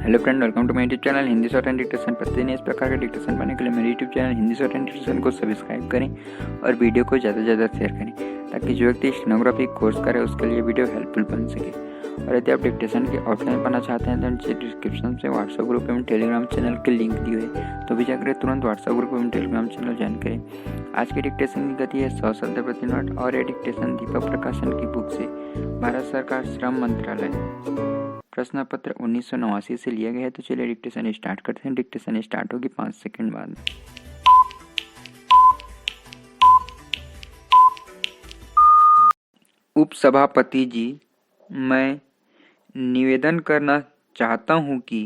Hello friend, welcome to my YouTube channel Hindi short and dictation. प्रतिदिन इस प्रकार के डिक्टेशन पाने के लिए मेरे YouTube channel Hindi short and dictation को सब्सक्राइब करें और वीडियो को ज़्यादा से ज़्यादा शेयर करें ताकि जो व्यक्ति स्टेनोग्राफी कोर्स करे उसके लिए वीडियो हेल्पफुल बन सके। और यदि आप डिक्टेशन के ऑफलाइन पढ़ना चाहते हैं तो नीचे डिस्क्रिप्शन से व्हाट्सएप ग्रुप एवं टेलीग्राम चैनल के लिंक दिए है, तो भी जाकर तुरंत व्हाट्सएप ग्रुप एवं टेलीग्राम चैनल ज्वाइन करें। आज की डिक्टेशन की गति है 100 शब्द प्रति मिनट और ये डिक्टेशन दीपक प्रकाशन की बुक से भारत सरकार श्रम मंत्रालय प्रश्न पत्र 1989 से लिया गया है। तो चलिए डिक्टेशन स्टार्ट करते हैं। डिक्टेशन स्टार्ट होगी 5 सेकंड बाद। उपसभापति जी, मैं निवेदन करना चाहता हूं कि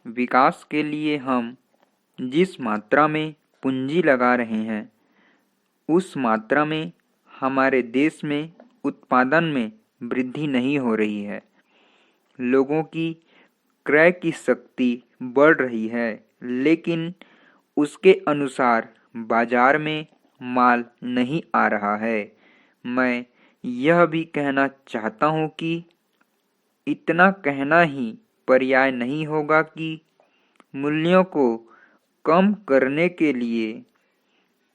विकास के लिए हम जिस मात्रा में पूंजी लगा रहे हैं उस मात्रा में हमारे देश में उत्पादन में वृद्धि नहीं हो रही है। लोगों की क्रय की शक्ति बढ़ रही है, लेकिन उसके अनुसार बाजार में माल नहीं आ रहा है। मैं यह भी कहना चाहता हूं कि इतना कहना ही पर्याय नहीं होगा कि मूल्यों को कम करने के लिए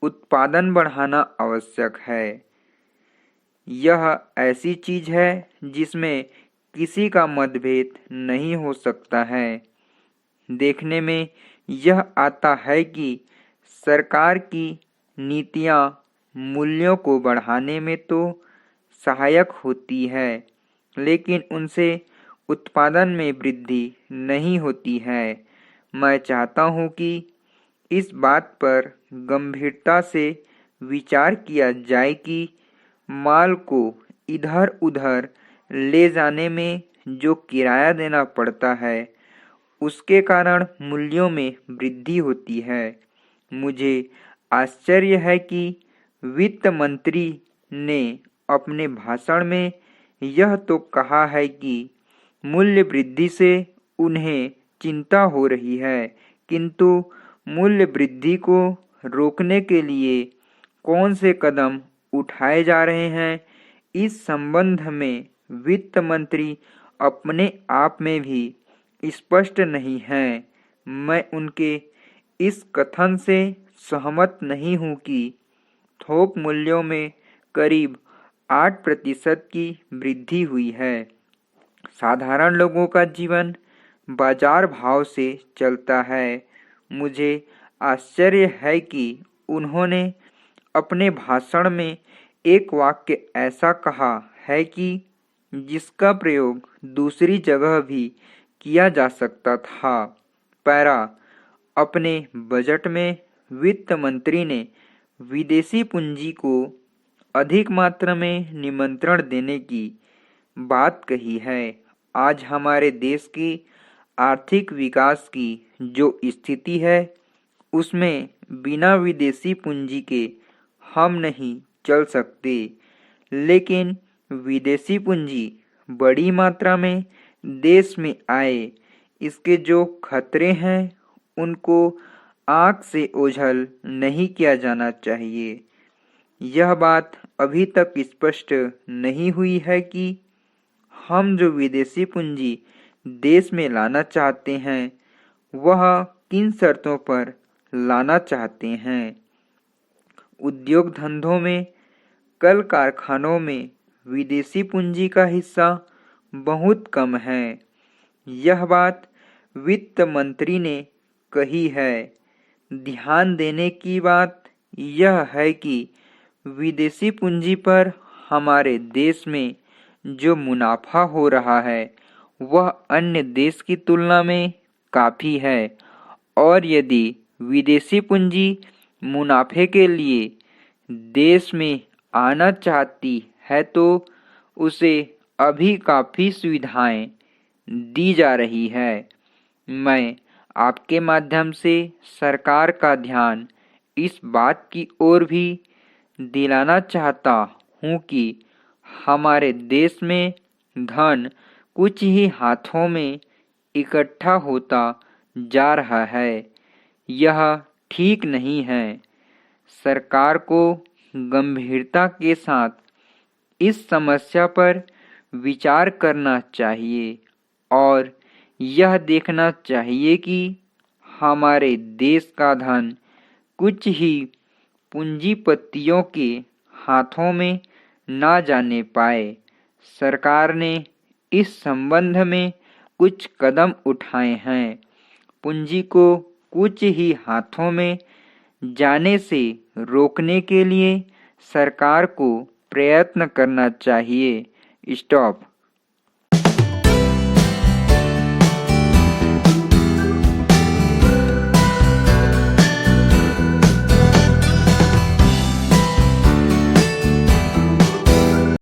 उत्पादन बढ़ाना आवश्यक है। यह ऐसी चीज है जिसमें किसी का मतभेद नहीं हो सकता है। देखने में यह आता है कि सरकार की नीतियां मूल्यों को बढ़ाने में तो सहायक होती है, लेकिन उनसे उत्पादन में वृद्धि नहीं होती है। मैं चाहता हूं कि इस बात पर गंभीरता से विचार किया जाए कि माल को इधर उधर ले जाने में जो किराया देना पड़ता है उसके कारण मूल्यों में वृद्धि होती है। मुझे आश्चर्य है कि वित्त मंत्री ने अपने भाषण में यह तो कहा है कि मूल्य वृद्धि से उन्हें चिंता हो रही है, किंतु मूल्य वृद्धि को रोकने के लिए कौन से कदम उठाए जा रहे हैं, इस संबंध में वित्त मंत्री अपने आप में भी स्पष्ट नहीं हैं। मैं उनके इस कथन से सहमत नहीं हूं कि थोक मूल्यों में करीब 8% की वृद्धि हुई है। साधारण लोगों का जीवन बाजार भाव से चलता है। मुझे आश्चर्य है कि उन्होंने अपने भाषण में एक वाक्य ऐसा कहा है कि जिसका प्रयोग दूसरी जगह भी किया जा सकता था। पैरा, अपने बजट में वित्त मंत्री ने विदेशी पूंजी को अधिक मात्रा में निमंत्रण देने की बात कही है। आज हमारे देश की आर्थिक विकास की जो स्थिति है उसमें बिना विदेशी पूंजी के हम नहीं चल सकते, लेकिन विदेशी पूंजी बड़ी मात्रा में देश में आए, इसके जो खतरे हैं उनको आँख से ओझल नहीं किया जाना चाहिए। यह बात अभी तक स्पष्ट नहीं हुई है कि हम जो विदेशी पूंजी देश में लाना चाहते हैं वह किन शर्तों पर लाना चाहते हैं। उद्योग धंधों में, कल कारखानों में विदेशी पूंजी का हिस्सा बहुत कम है। यह बात वित्त मंत्री ने कही है। ध्यान देने की बात यह है कि विदेशी पूंजी पर हमारे देश में जो मुनाफा हो रहा है वह अन्य देश की तुलना में काफ़ी है, और यदि विदेशी पूंजी मुनाफे के लिए देश में आना चाहती है तो उसे अभी काफ़ी सुविधाएं दी जा रही है। मैं आपके माध्यम से सरकार का ध्यान इस बात की ओर भी दिलाना चाहता हूँ कि हमारे देश में धन कुछ ही हाथों में इकट्ठा होता जा रहा है। यह ठीक नहीं है। सरकार को गंभीरता के साथ इस समस्या पर विचार करना चाहिए और यह देखना चाहिए कि हमारे देश का धन कुछ ही पूंजीपतियों के हाथों में ना जाने पाए। सरकार ने इस संबंध में कुछ कदम उठाए हैं। पूंजी को कुछ ही हाथों में जाने से रोकने के लिए सरकार को प्रयत्न करना चाहिए। स्टॉप।